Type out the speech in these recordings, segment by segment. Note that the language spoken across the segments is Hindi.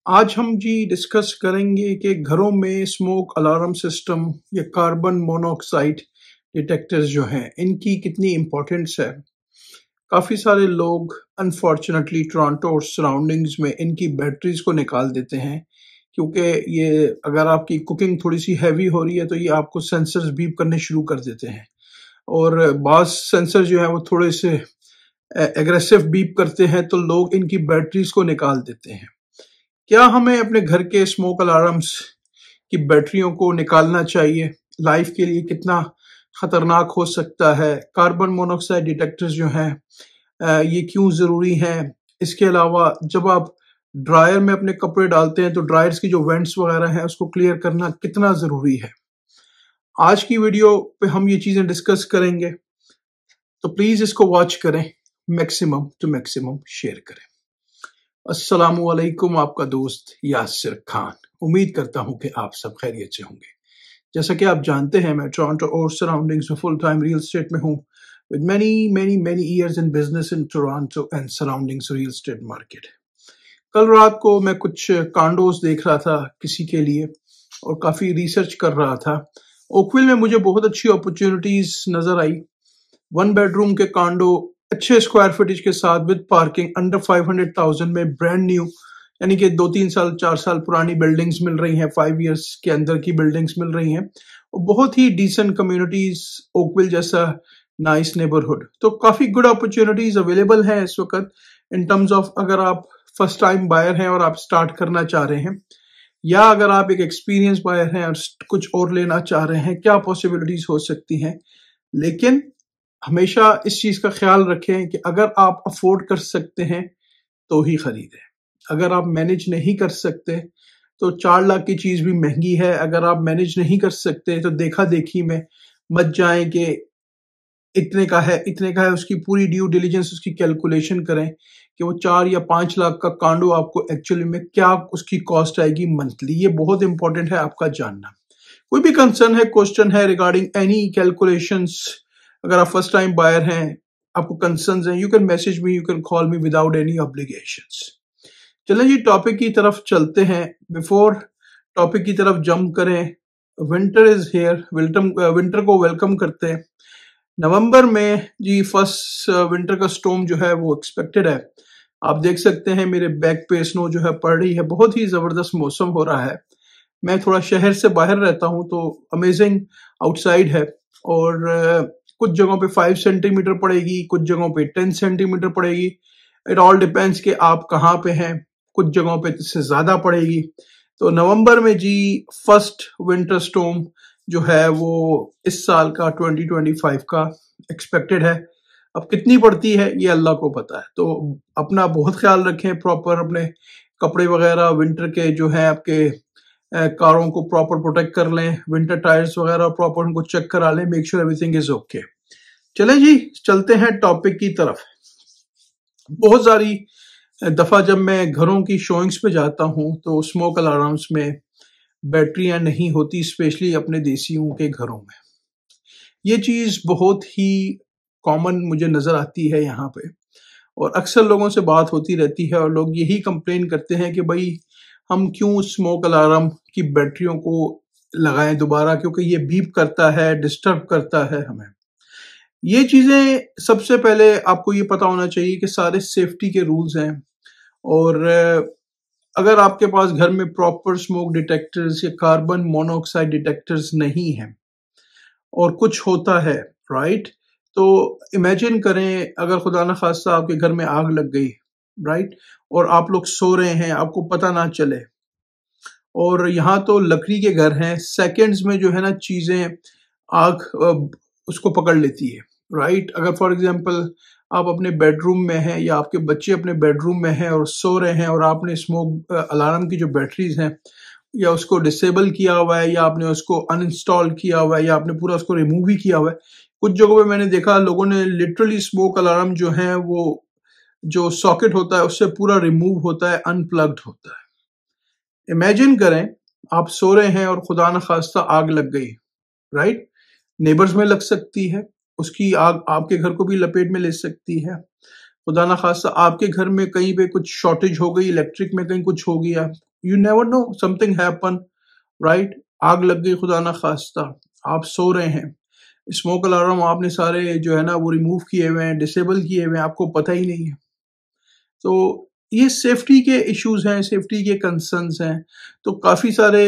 आज हम जी डिस्कस करेंगे कि घरों में स्मोक अलार्म सिस्टम या कार्बन मोनोऑक्साइड डिटेक्टर्स जो हैं इनकी कितनी इम्पोर्टेंस है। काफ़ी सारे लोग अनफॉर्चुनेटली टोरंटो और सराउंडिंग्स में इनकी बैटरीज को निकाल देते हैं, क्योंकि ये अगर आपकी कुकिंग थोड़ी सी हैवी हो रही है तो ये आपको सेंसर्स बीप करने शुरू कर देते हैं। और बाज़ सेंसर जो है वो थोड़े से एग्रेसिव बीप करते हैं तो लोग इनकी बैटरीज को निकाल देते हैं। क्या हमें अपने घर के स्मोक अलार्म्स की बैटरियों को निकालना चाहिए? लाइफ के लिए कितना खतरनाक हो सकता है? कार्बन मोनोऑक्साइड डिटेक्टर्स जो हैं ये क्यों ज़रूरी हैं? इसके अलावा जब आप ड्रायर में अपने कपड़े डालते हैं तो ड्रायर्स की जो वेंट्स वगैरह हैं उसको क्लियर करना कितना ज़रूरी है? आज की वीडियो पे हम ये चीज़ें डिस्कस करेंगे, तो प्लीज़ इसको वॉच करें, मैक्सिमम टू मैक्सिमम शेयर करें। अस्सलामुअलैकुम, आपका दोस्त यासिर खान। उम्मीद करता हूं कि आप सब खैरियत से होंगे। जैसा कि आप जानते हैं, मैं टोरंटो और सराउंडिंग्स में फुल टाइम रियल एस्टेट में हूं, with many many many years in business in Toronto and surroundings real estate market. कल रात को मैं कुछ कांडोज देख रहा था किसी के लिए और काफ़ी रिसर्च कर रहा था। ओकविल में मुझे बहुत अच्छी अपॉर्चुनिटीज़ नज़र आई। 1 बेडरूम के कांडो अच्छे स्क्वायर फीटेज के साथ विद पार्किंग अंडर 500,000 में ब्रांड न्यू, यानी कि 2-3 साल 4 साल पुरानी बिल्डिंग्स मिल रही हैं, 5 इयर्स के अंदर की बिल्डिंग्स मिल रही हैं और बहुत ही डिसेंट कम्युनिटीज, ओकविल जैसा नाइस नेबरहुड। तो काफ़ी गुड अपॉर्चुनिटीज अवेलेबल हैं इस वक्त इन टर्म्स ऑफ अगर आप फर्स्ट टाइम बायर हैं और आप स्टार्ट करना चाह रहे हैं, या अगर आप एक एक्सपीरियंस बायर हैं और कुछ और लेना चाह रहे हैं, क्या पॉसिबिलिटीज हो सकती हैं। लेकिन हमेशा इस चीज़ का ख्याल रखें कि अगर आप अफोर्ड कर सकते हैं तो ही खरीदें। अगर आप मैनेज नहीं कर सकते तो 4 लाख की चीज़ भी महंगी है। अगर आप मैनेज नहीं कर सकते तो देखा देखी में मत जाएं कि इतने का है इतने का है। उसकी पूरी ड्यू डिलीजेंस, उसकी कैलकुलेशन करें कि वो 4 या 5 लाख का कांडो आपको एक्चुअली में क्या उसकी कॉस्ट आएगी मंथली। ये बहुत इंपॉर्टेंट है आपका जानना। कोई भी कंसर्न है, क्वेश्चन है रिगार्डिंग एनी कैलकुलेशंस, अगर आप फर्स्ट टाइम बायर हैं, आपको कंसर्न्स हैं, you can message me, you can call me without any obligations. चलें जी टॉपिक की तरफ चलते हैं। बिफोर टॉपिक की तरफ जंप करें, विंटर इज हेयर, विंटर को वेलकम करते हैं। नवंबर में जी फर्स्ट विंटर का स्टॉर्म जो है वो एक्सपेक्टेड है। आप देख सकते हैं मेरे बैक पे स्नो जो है पड़ रही है। बहुत ही जबरदस्त मौसम हो रहा है। मैं थोड़ा शहर से बाहर रहता हूं तो अमेजिंग आउटसाइड है और कुछ जगहों पे 5 सेंटीमीटर पड़ेगी, कुछ जगहों पे 10 सेंटीमीटर पड़ेगी। इट ऑल डिपेंड्स कि आप कहाँ पे हैं। कुछ जगहों पे इससे ज्यादा पड़ेगी। तो नवंबर में जी फर्स्ट विंटर स्टॉर्म जो है वो इस साल का 2025 का एक्सपेक्टेड है। अब कितनी पड़ती है ये अल्लाह को पता है। तो अपना बहुत ख्याल रखें, प्रॉपर अपने कपड़े वगैरह विंटर के जो है आपके कारों को प्रॉपर प्रोटेक्ट कर लें, विंटर टायर्स वगैरह प्रॉपर उनको चेक करा लें, make sure everything is okay. चलें जी चलते हैं टॉपिक की तरफ। बहुत सारी दफा जब मैं घरों की शोइंग्स पे जाता हूं तो स्मोक अलार्म्स में बैटरियां नहीं होती, स्पेशली अपने देसियों के घरों में। ये चीज बहुत ही कॉमन मुझे नजर आती है यहाँ पे और अक्सर लोगों से बात होती रहती है और लोग यही कंप्लेन करते हैं कि भाई हम क्यों स्मोक अलार्म की बैटरियों को लगाएं दोबारा, क्योंकि ये बीप करता है, डिस्टर्ब करता है हमें। ये चीजें सबसे पहले आपको ये पता होना चाहिए कि सारे सेफ्टी के रूल्स हैं और अगर आपके पास घर में प्रॉपर स्मोक डिटेक्टर्स या कार्बन मोनोऑक्साइड डिटेक्टर्स नहीं हैं और कुछ होता है, राइट, तो इमेजिन करें अगर खुदा न खास्ता आपके घर में आग लग गई, राइट, और आप लोग सो रहे हैं, आपको पता ना चले। और यहाँ तो लकड़ी के घर हैं, सेकंड्स में जो है ना चीजें आग उसको पकड़ लेती है, राइट। अगर फॉर एग्जांपल आप अपने बेडरूम में हैं या आपके बच्चे अपने बेडरूम में हैं और सो रहे हैं और आपने स्मोक अलार्म की जो बैटरीज हैं या उसको डिसेबल किया हुआ है या आपने उसको अनइंस्टॉल किया हुआ है या आपने पूरा उसको रिमूव भी किया हुआ है। कुछ जगहों पे मैंने देखा लोगों ने लिटरली स्मोक अलार्म जो है वो जो सॉकेट होता है उससे पूरा रिमूव होता है, अनप्लग्ड होता है। इमेजिन करें आप सो रहे हैं और खुदा न खास्ता आग लग गई, राइट। नेबर्स में लग सकती है, उसकी आग आपके घर को भी लपेट में ले सकती है। खुदा न खास्ता आपके घर में कहीं पे कुछ शॉर्टेज हो गई, इलेक्ट्रिक में कहीं कुछ हो गया, you never know, something happen, right? आग लग गई खुदा ना खास्ता, आप सो रहे हैं, स्मोक अलार्म आपने सारे जो है ना वो रिमूव किए हुए हैं, डिसेबल किए हुए हैं, आपको पता ही नहीं है। तो ये सेफ्टी के इश्यूज हैं, सेफ्टी के कंसर्न्स हैं। तो काफ़ी सारे,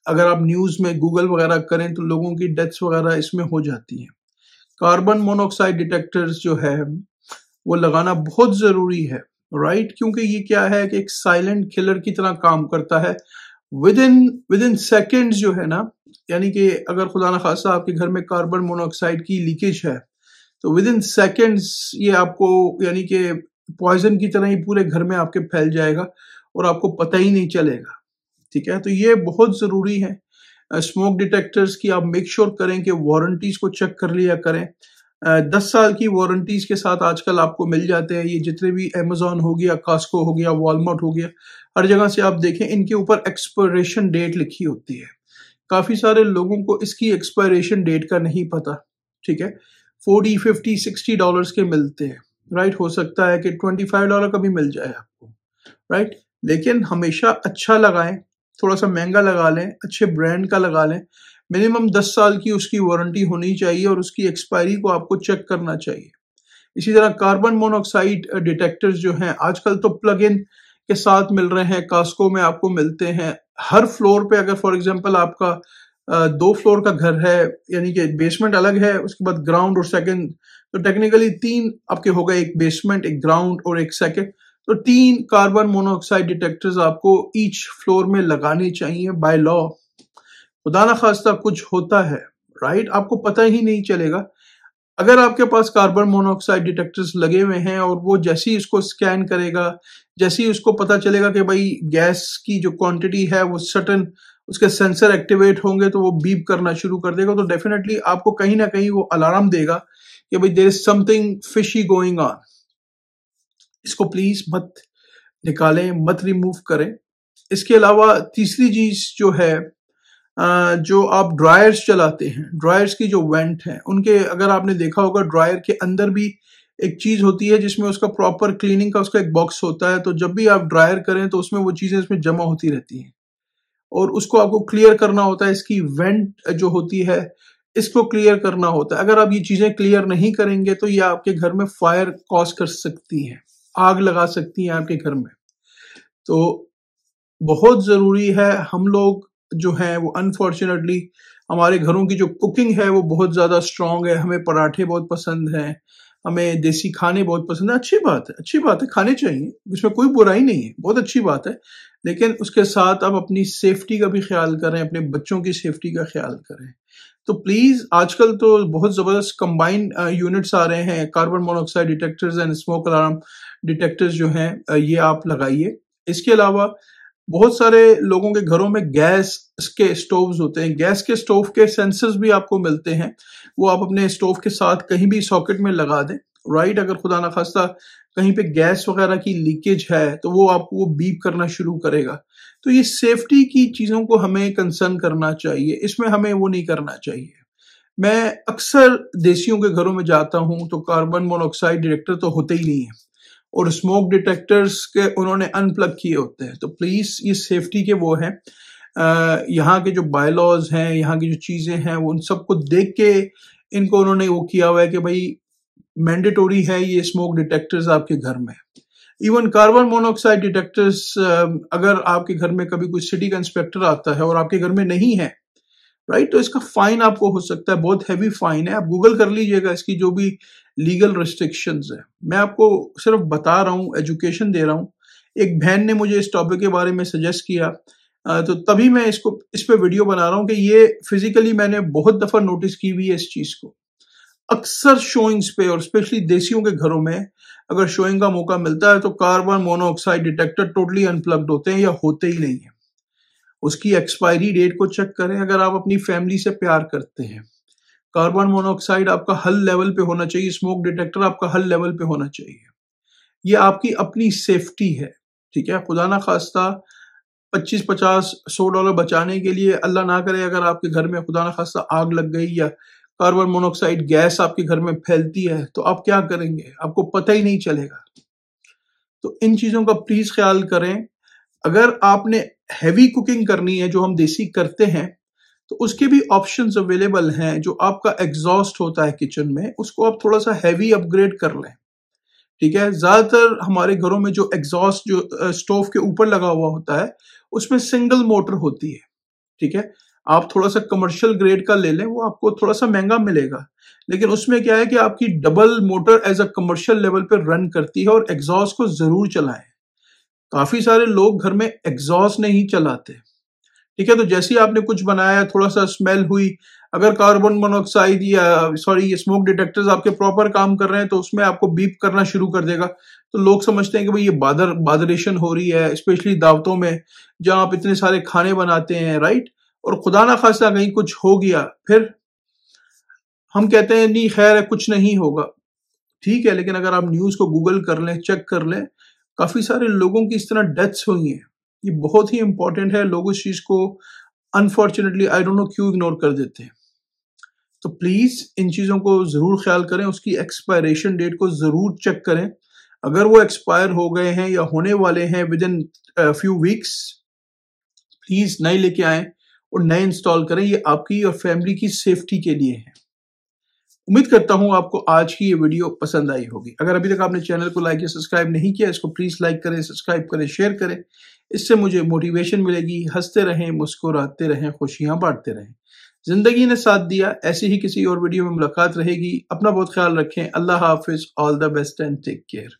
अगर आप न्यूज़ में गूगल वगैरह करें तो लोगों की डेथ्स वगैरह इसमें हो जाती हैं। कार्बन मोनोऑक्साइड डिटेक्टर्स जो है वो लगाना बहुत ज़रूरी है, राइट? क्योंकि ये क्या है कि एक साइलेंट किलर की तरह काम करता है। विद इन सेकेंड्स जो है ना, यानी कि अगर खुदा ना खास्ता आपके घर में कार्बन मोनोऑक्साइड की लीकेज है तो विद इन सेकेंड्स ये आपको यानी कि पॉइजन की तरह ही पूरे घर में आपके फैल जाएगा और आपको पता ही नहीं चलेगा। ठीक है, तो ये बहुत ज़रूरी है। स्मोक डिटेक्टर्स की आप मेक श्योर करें कि वारंटीज को चेक कर लिया करें। 10 साल की वारंटीज के साथ आजकल आपको मिल जाते हैं, ये जितने भी अमेजोन हो गया, कॉस्को हो गया, वॉलमार्ट हो गया, हर जगह से आप देखें इनके ऊपर एक्सपायरेशन डेट लिखी होती है। काफ़ी सारे लोगों को इसकी एक्सपायरेशन डेट का नहीं पता। ठीक है, 40, 50, $60 के मिलते हैं, राइट? हो सकता है कि $25 का भी मिल जाए आपको, राइट? लेकिन हमेशा अच्छा लगाएं, थोड़ा सा महंगा लगा लें, अच्छे ब्रांड का लगा लें। मिनिमम 10 साल की उसकी वारंटी होनी चाहिए और उसकी एक्सपायरी को आपको चेक करना चाहिए। इसी तरह कार्बन मोनोऑक्साइड डिटेक्टर्स जो हैं आजकल तो प्लग इन के साथ मिल रहे हैं, कॉस्को में आपको मिलते हैं। हर फ्लोर पे, अगर फॉर एग्जांपल आपका 2 फ्लोर का घर है, यानी कि बेसमेंट अलग है, उसके बाद ग्राउंड और सेकंड, तो टेक्निकली 3 आपके हो गए, एक बेसमेंट, एक ग्राउंड और एक सेकंड। तो 3 कार्बन मोनोऑक्साइड डिटेक्टर्स आपको ईच फ्लोर में लगाने चाहिए बाय लॉ। खुदा ना खास्ता कुछ होता है, राइट? आपको पता ही नहीं चलेगा। अगर आपके पास कार्बन मोनोऑक्साइड डिटेक्टर्स लगे हुए हैं और वो जैसे ही इसको स्कैन करेगा, जैसे ही उसको पता चलेगा कि भाई गैस की जो क्वांटिटी है वो सर्टेन, उसके सेंसर एक्टिवेट होंगे तो वो बीप करना शुरू कर देगा, तो डेफिनेटली आपको कहीं ना कहीं वो अलार्म देगा कि भाई there is something fishy going on. इसको प्लीज मत निकालें, मत रिमूव करें। इसके अलावा तीसरी चीज जो है, जो आप ड्रायर्स चलाते हैं, ड्रायर्स की जो वेंट है उनके, अगर आपने देखा होगा ड्रायर के अंदर भी एक चीज होती है जिसमें उसका प्रॉपर क्लीनिंग का उसका एक बॉक्स होता है। तो जब भी आप ड्रायर करें तो उसमें वो चीजें उसमें जमा होती रहती हैं और उसको आपको क्लियर करना होता है। इसकी वेंट जो होती है इसको क्लियर करना होता है। अगर आप ये चीजें क्लियर नहीं करेंगे तो ये आपके घर में फायर कॉज कर सकती हैं, आग लगा सकती हैं आपके घर में। तो बहुत जरूरी है, हम लोग जो हैं वो अनफॉर्चुनेटली हमारे घरों की जो कुकिंग है वो बहुत ज़्यादा स्ट्रांग है। हमें पराठे बहुत पसंद हैं, हमें देसी खाने बहुत पसंद है। अच्छी बात है, अच्छी बात है, खाने चाहिए, इसमें कोई बुराई नहीं है, बहुत अच्छी बात है। लेकिन उसके साथ आप अपनी सेफ्टी का भी ख्याल करें, अपने बच्चों की सेफ्टी का ख्याल करें। तो प्लीज़, आजकल तो बहुत ज़बरदस्त कंबाइन यूनिट्स आ रहे हैं, carbon monoxide detectors and smoke alarm detectors जो हैं, ये आप लगाइए। इसके अलावा बहुत सारे लोगों के घरों में गैस के स्टोव्स होते हैं। गैस के स्टोव के सेंसर्स भी आपको मिलते हैं, वो आप अपने स्टोव के साथ कहीं भी सॉकेट में लगा दें, राइट? अगर खुदा ना खास्ता कहीं पे गैस वगैरह की लीकेज है तो वो आपको वो बीप करना शुरू करेगा। तो ये सेफ्टी की चीज़ों को हमें कंसर्न करना चाहिए, इसमें हमें वो नहीं करना चाहिए। मैं अक्सर देसियों के घरों में जाता हूँ तो कार्बन मोनोऑक्साइड डिटेक्टर तो होते ही नहीं है और स्मोक डिटेक्टर्स के उन्होंने अनप्लग किए होते हैं। तो प्लीज़, ये सेफ्टी के वो हैं, यहाँ के जो बायलॉज हैं, यहाँ की जो चीज़ें हैं, वो उन सबको देख के इनको उन्होंने वो किया हुआ है कि भाई मैंडेटोरी है ये स्मोक डिटेक्टर्स आपके घर में। इवन कार्बन मोनोऑक्साइड डिटेक्टर्स, अगर आपके घर में कभी कोई सिटी का इंस्पेक्टर आता है और आपके घर में नहीं है, राइट, तो इसका फाइन आपको हो सकता है, बहुत हैवी फाइन है। आप गूगल कर लीजिएगा इसकी जो भी लीगल रिस्ट्रिक्शंस है। मैं आपको सिर्फ बता रहा हूँ, एजुकेशन दे रहा हूँ। एक बहन ने मुझे इस टॉपिक के बारे में सजेस्ट किया, तो तभी मैं इस पे वीडियो बना रहा हूँ कि ये फिजिकली मैंने बहुत दफ़ा नोटिस की हुई है इस चीज़ को। अक्सर शोइंग्स पे और स्पेशली देसियों के घरों में अगर शोइंग का मौका मिलता है तो carbon monoxide detector totally unplugged होते हैं या होते ही नहीं है। उसकी एक्सपायरी डेट को चेक करें। अगर आप अपनी फैमिली से प्यार करते हैं, कार्बन मोनोऑक्साइड आपका हर लेवल पे होना चाहिए, स्मोक डिटेक्टर आपका हर लेवल पे होना चाहिए। ये आपकी अपनी सेफ्टी है, ठीक है? खुदा ना खास्ता 25, 50, $100 बचाने के लिए, अल्लाह ना करे अगर आपके घर में खुदा ना खास्ता आग लग गई या कार्बन मोनोऑक्साइड गैस आपके घर में फैलती है तो आप क्या करेंगे? आपको पता ही नहीं चलेगा। तो इन चीज़ों का प्लीज़ ख्याल करें। अगर आपने हैवी कुकिंग करनी है जो हम देसी करते हैं तो उसके भी ऑप्शंस अवेलेबल हैं। जो आपका एग्जॉस्ट होता है किचन में उसको आप थोड़ा सा हैवी अपग्रेड कर लें। ठीक है, ज्यादातर हमारे घरों में जो एग्जॉस्ट जो स्टोव के ऊपर लगा हुआ होता है उसमें सिंगल मोटर होती है। ठीक है, आप थोड़ा सा कमर्शियल ग्रेड का ले लें, वो आपको थोड़ा सा महंगा मिलेगा, लेकिन उसमें क्या है कि आपकी double motor as a commercial level पे रन करती है। और एग्जॉस्ट को जरूर चलाएं। काफी सारे लोग घर में एग्जॉस्ट नहीं चलाते। ठीक है, तो जैसे ही आपने कुछ बनाया, थोड़ा सा स्मेल हुई, अगर कार्बन मोनोऑक्साइड या सॉरी स्मोक डिटेक्टर्स आपके प्रॉपर काम कर रहे हैं तो उसमें आपको बीप करना शुरू कर देगा। तो लोग समझते हैं कि भाई ये बादरेशन हो रही है, स्पेशली दावतों में जहां आप इतने सारे खाने बनाते हैं, राइट। और खुदा ना खास्ता कहीं कुछ हो गया, फिर हम कहते हैं नहीं खैर है, कुछ नहीं होगा। ठीक है, लेकिन अगर आप न्यूज को गूगल कर लें, चेक कर लें, काफी सारे लोगों की इस तरह डेथ्स हुई हैं। ये बहुत ही इंपॉर्टेंट है। लोग इस चीज को अनफॉर्चुनेटली आई डोंट नो क्यों इग्नोर कर देते हैं। तो प्लीज इन चीजों को जरूर ख्याल करें, उसकी एक्सपायरेशन डेट को जरूर चेक करें। अगर वो एक्सपायर हो गए हैं या होने वाले हैं with in few weeks, please नए लेके आएं और नए इंस्टॉल करें। ये आपकी और फैमिली की सेफ्टी के लिए है। उम्मीद करता हूं आपको आज की ये वीडियो पसंद आई होगी। अगर अभी तक आपने चैनल को लाइक या सब्सक्राइब नहीं किया, इसको प्लीज लाइक करें, सब्सक्राइब करें, शेयर करें। इससे मुझे मोटिवेशन मिलेगी। हंसते रहें, मुस्कुराते रहें, खुशियां बांटते रहें। जिंदगी ने साथ दिया, ऐसी ही किसी और वीडियो में मुलाकात रहेगी। अपना बहुत ख्याल रखें। अल्लाह हाफिज, all the best and take care.